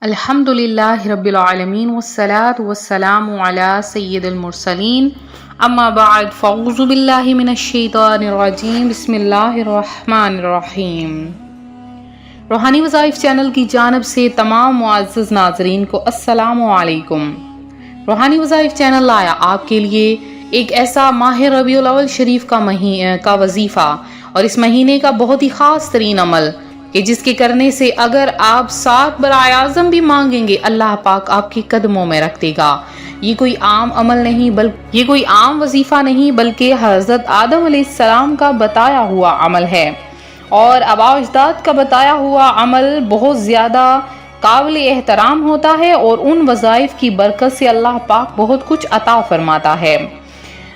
الحمدللہ رب العالمین والصلاة والسلام علی سید المرسلین اما بعد فاعوذ باللہ من الشیطان الرجیم بسم اللہ الرحمن الرحیم۔ روحانی وظائف چینل کی جانب سے تمام معزز ناظرین کو السلام علیکم۔ روحانی وظائف چینل لایا آپ کے لیے ایک ایسا ماہ ربیع الاول شریف کا وظیفہ اور اس مہینے کا بہت ہی خاص ترین عمل کہ جس کے کرنے سے اگر آپ 7 برائے اعظم بھی مانگیں گے اللہ پاک آپ کے قدموں میں رکھ دے گا۔ یہ کوئی عام عمل نہیں یہ کوئی عام وظیفہ نہیں بلکہ حضرت آدم علیہ السلام کا بتایا ہوا عمل ہے، اور آباء و اجداد کا بتایا ہوا عمل بہت زیادہ قابل احترام ہوتا ہے، اور ان وظائف کی برکت سے اللہ پاک بہت کچھ عطا فرماتا ہے۔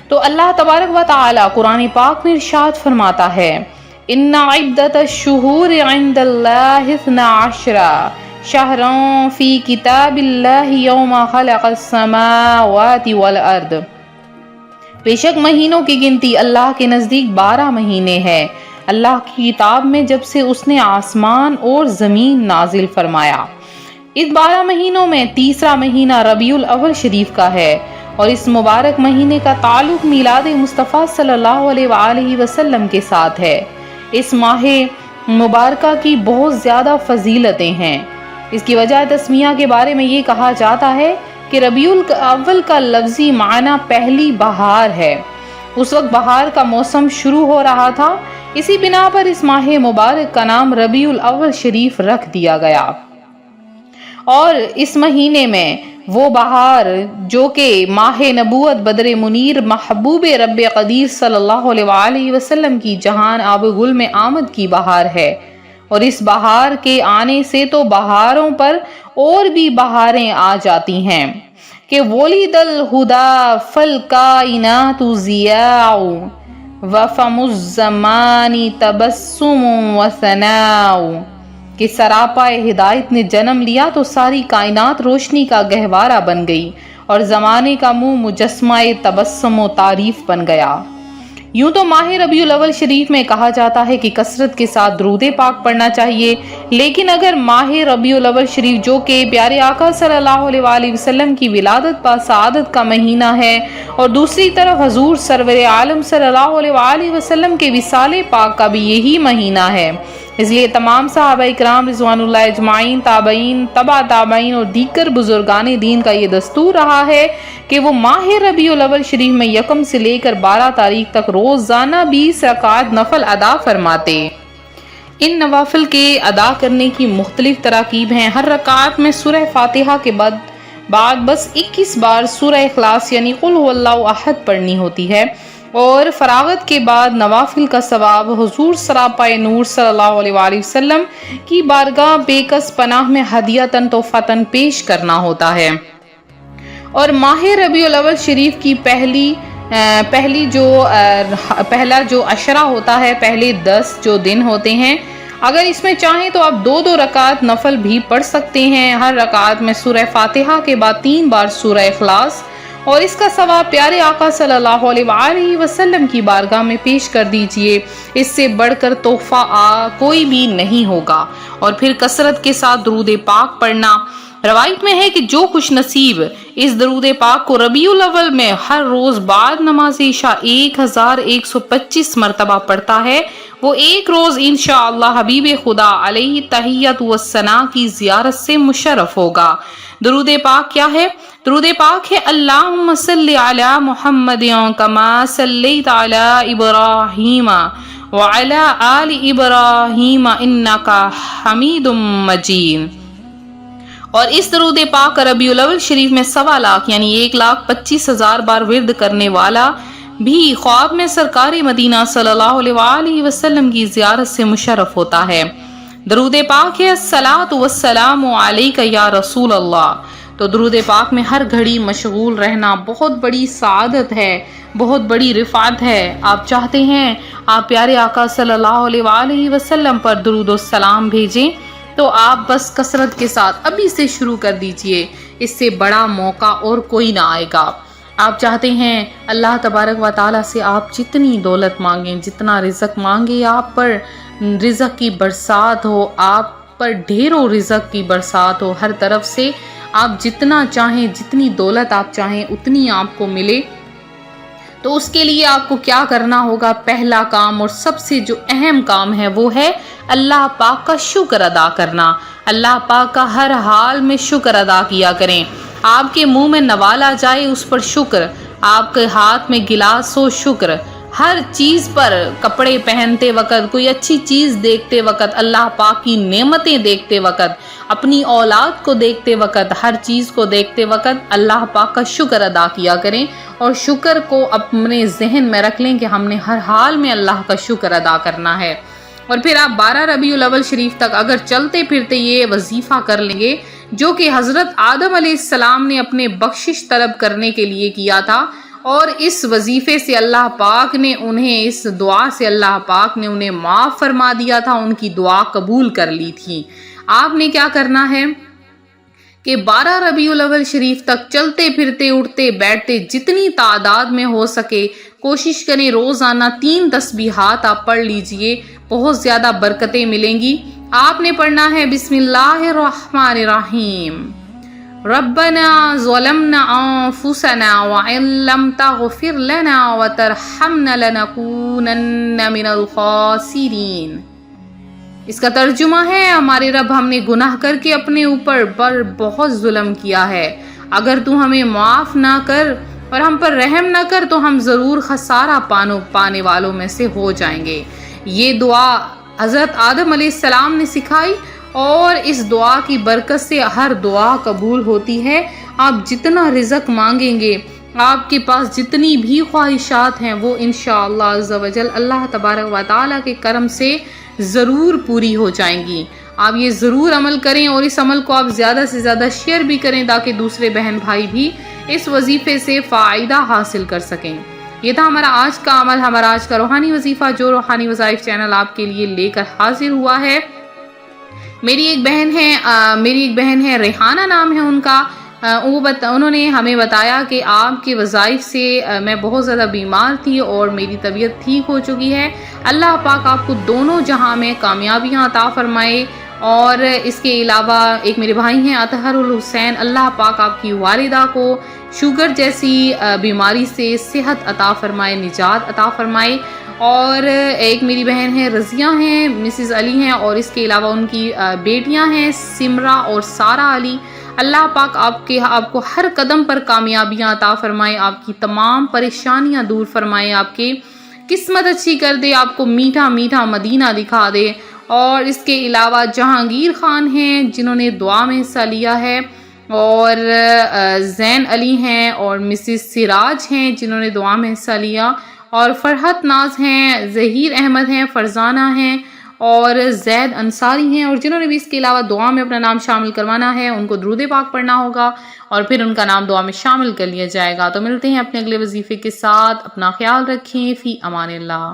تو اللہ تبارک و تعالی قرآن پاک میں ارشاد فرماتا ہے، ان عدت الشہور عند اللہ 12 شہرا فی کتاب اللہ یوم خلق السماوات والارض۔ بے شک مہینوں کی گنتی اللہ کے نزدیک 12 مہینے ہے اللہ کی کتاب میں، جب سے اس نے آسمان اور زمین نازل فرمایا۔ اس 12 مہینوں میں تیسرا مہینہ ربیع الاول شریف کا ہے، اور اس مبارک مہینے کا تعلق میلاد مصطفیٰ صلی اللہ علیہ وآلہ وسلم کے ساتھ ہے۔ اس ماہ مبارکہ کی بہت زیادہ فضیلتیں ہیں۔ اس کی وجہ تسمیہ کے بارے میں یہ کہا جاتا ہے کہ ربیع الاول کا لفظی معنی پہلی بہار ہے۔ اس وقت بہار کا موسم شروع ہو رہا تھا، اسی بنا پر اس ماہ مبارک کا نام ربیع الاول شریف رکھ دیا گیا۔ اور اس مہینے میں وہ بہار جو کہ ماہ نبوت بدر منیر محبوب رب قدیر صلی اللہ علیہ وآلہ وسلم کی جہان آب گل میں آمد کی بہار ہے، اور اس بہار کے آنے سے تو بہاروں پر اور بھی بہاریں آ جاتی ہیں کہ ولد الہدی فالکائنات ضیاء وفم الزمان تبسم وثناء، کہ سراپا ہدایت نے جنم لیا تو ساری کائنات روشنی کا گہوارہ بن گئی، اور زمانے کا منہ مجسمہ تبسم و تعریف بن گیا۔ یوں تو ماہ ربیع الاول شریف میں کہا جاتا ہے کہ کثرت کے ساتھ درود پاک پڑھنا چاہیے، لیکن اگر ماہ ربیع الاول شریف جو کہ پیارے آقا صلی اللہ علیہ وآلہ وسلم کی ولادت با سعادت کا مہینہ ہے، اور دوسری طرف حضور سرور عالم صلی اللہ علیہ وآلہ وسلم کے وصال پاک کا بھی یہی مہینہ ہے، اس لیے تمام صحابہ کرام رضوان اللہ اجمعین، تابعین، تبع تابعین اور دیگر بزرگان دین کا یہ دستور رہا ہے کہ وہ ماہ ربیع الاول شریف میں 1 سے لے کر 12 تاریخ تک روزانہ 20 رکعات نفل ادا فرماتے۔ ان نوافل کے ادا کرنے کی مختلف تراکیب ہیں۔ ہر رکعت میں سورہ فاتحہ کے بعد بس 21 بار سورہ اخلاص یعنی قل هو اللہ احد پڑھنی ہوتی ہے، اور فراغت کے بعد نوافل کا ثواب حضور سراپا نور صلی اللہ علیہ وآلہ وسلم کی بارگاہ بے کس پناہ میں ہدیۃً تحفۃً پیش کرنا ہوتا ہے۔ اور ماہ ربیع الاول شریف کی پہلا جو عشرہ ہوتا ہے، پہلے 10 جو دن ہوتے ہیں، اگر اس میں چاہیں تو آپ 2 رکعت نفل بھی پڑھ سکتے ہیں۔ ہر رکعت میں سورہ فاتحہ کے بعد 3 بار سورہ اخلاص، اور اس کا ثواب پیارے آقا صلی اللہ علیہ وآلہ وسلم کی بارگاہ میں پیش کر دیجئے۔ اس سے بڑھ کر تحفہ کوئی بھی نہیں ہوگا۔ اور پھر کثرت کے ساتھ درود پاک پڑھنا۔ روایت میں ہے کہ جو خوش نصیب اس درود پاک کو ربیع الاول میں ہر روز بعد نماز عشاء 1125 مرتبہ پڑھتا ہے، وہ ایک روز انشاءاللہ حبیب خدا علیہ تحیت و ثنا کی زیارت سے مشرف ہوگا۔ درود پاک کیا ہے؟ درود پاک ہے اللہم صلی علی محمد کما صلیت علی ابراہیم وعلی آل ابراہیم انکا حمید مجید۔ اور اس درود پاک ربیع الاول شریف میں 1.25 لاکھ یعنی 1,25,000 بار ورد کرنے والا بھی خواب میں سرکار مدینہ صلی اللہ علیہ وآلہ وسلم کی زیارت سے مشرف ہوتا ہے۔ درود پاک ہے الصلاۃ والسلام علیک یا رسول اللہ۔ تو درود پاک میں ہر گھڑی مشغول رہنا بہت بڑی سعادت ہے، بہت بڑی رفعت ہے۔ آپ چاہتے ہیں آپ پیارے آقا صلی اللہ علیہ وآلہ وسلم پر درود و سلام بھیجیں، تو آپ بس کثرت کے ساتھ ابھی سے شروع کر دیجئے، اس سے بڑا موقع اور کوئی نہ آئے گا۔ آپ چاہتے ہیں اللہ تبارک و تعالیٰ سے آپ جتنی دولت مانگیں، جتنا رزق مانگے، آپ پر رزق کی برسات ہو، آپ آپ پر ڈھیروں رزق کی برسات ہو، ہر طرف سے آپ جتنا چاہیں، جتنی دولت آپ چاہیں اتنی آپ کو ملے۔ تو اس کے لیے آپ کو کیا کرنا ہوگا؟ پہلا کام اور سب سے جو اہم کام ہے وہ ہے اللہ پاک کا شکر ادا کرنا۔ اللہ پاک کا ہر حال میں شکر ادا کیا کریں۔ آپ کے منہ میں نوالا جائے اس پر شکر، آپ کے ہاتھ میں گلاس ہو شکر، ہر چیز پر، کپڑے پہنتے وقت، کوئی اچھی چیز دیکھتے وقت، اللہ پاک کی نعمتیں دیکھتے وقت، اپنی اولاد کو دیکھتے وقت، ہر چیز کو دیکھتے وقت اللہ پاک کا شکر ادا کیا کریں، اور شکر کو اپنے ذہن میں رکھ لیں کہ ہم نے ہر حال میں اللہ کا شکر ادا کرنا ہے۔ اور پھر آپ 12 ربیع الاول شریف تک اگر چلتے پھرتے یہ وظیفہ کر لیں گے جو کہ حضرت آدم علیہ السلام نے اپنے بخشش طلب کرنے کے لیے کیا تھا، اور اس وظیفے سے اللہ پاک نے انہیں، اس دعا سے اللہ پاک نے انہیں معاف فرما دیا تھا، ان کی دعا قبول کر لی تھی۔ آپ نے کیا کرنا ہے کہ 12 ربیع الاول شریف تک چلتے پھرتے اٹھتے بیٹھتے جتنی تعداد میں ہو سکے کوشش کریں روزانہ 3 تسبیحات آپ پڑھ لیجئے، بہت زیادہ برکتیں ملیں گی۔ آپ نے پڑھنا ہے بسم اللہ الرحمن الرحیم، ربنا ظلمنا انفسنا وان لم تغفر لنا وترحمنا لنکونن من الخاسرین۔ اس کا ترجمہ ہے، ہمارے رب ہم نے گناہ کر کے اپنے اوپر بہت ظلم کیا ہے، اگر تو ہمیں معاف نہ کر اور ہم پر رحم نہ کر تو ہم ضرور خسارہ پانے والوں میں سے ہو جائیں گے۔ یہ دعا حضرت آدم علیہ السلام نے سکھائی، اور اس دعا کی برکت سے ہر دعا قبول ہوتی ہے۔ آپ جتنا رزق مانگیں گے، آپ کے پاس جتنی بھی خواہشات ہیں وہ انشاءاللہ عز و جل اللہ تبارک و تعالیٰ کے کرم سے ضرور پوری ہو جائیں گی۔ آپ یہ ضرور عمل کریں، اور اس عمل کو آپ زیادہ سے زیادہ شیئر بھی کریں تاکہ دوسرے بہن بھائی بھی اس وظیفے سے فائدہ حاصل کر سکیں۔ یہ تھا ہمارا آج کا عمل، ہمارا آج کا روحانی وظیفہ جو روحانی وظائف چینل آپ کے لیے لے کر حاضر ہوا ہے۔ میری ایک بہن ہے ریحانہ نام ہے ان کا، انہوں نے ہمیں بتایا کہ آپ کے وظائف سے میں بہت زیادہ بیمار تھی اور میری طبیعت ٹھیک ہو چکی ہے۔ اللہ پاک آپ کو دونوں جہاں میں کامیابیاں عطا فرمائے۔ اور اس کے علاوہ ایک میرے بھائی ہیں اطہر الحسین، اللہ پاک آپ کی والدہ کو شوگر جیسی بیماری سے صحت عطا فرمائے، نجات عطا فرمائے۔ اور ایک میری بہن ہے رضیہ ہیں، مسز علی ہیں، اور اس کے علاوہ ان کی بیٹیاں ہیں سمرہ اور سارہ علی۔ اللہ پاک آپ کو ہر قدم پر کامیابیاں عطا فرمائے، آپ کی تمام پریشانیاں دور فرمائے، آپ کی قسمت اچھی کر دے، آپ کو میٹھا میٹھا مدینہ دکھا دے۔ اور اس کے علاوہ جہانگیر خان ہیں جنہوں نے دعا میں حصہ لیا ہے، اور زین علی ہیں، اور مسز سراج ہیں جنہوں نے دعا میں حصہ لیا، اور فرحت ناز ہیں، ظہیر احمد ہیں، فرزانہ ہیں، اور زید انصاری ہیں، اور جنہوں نے بھی اس کے علاوہ دعا میں اپنا نام شامل کروانا ہے ان کو درود پاک پڑھنا ہوگا، اور پھر ان کا نام دعا میں شامل کر لیا جائے گا۔ تو ملتے ہیں اپنے اگلے وظیفے کے ساتھ، اپنا خیال رکھیں، فی امان اللہ۔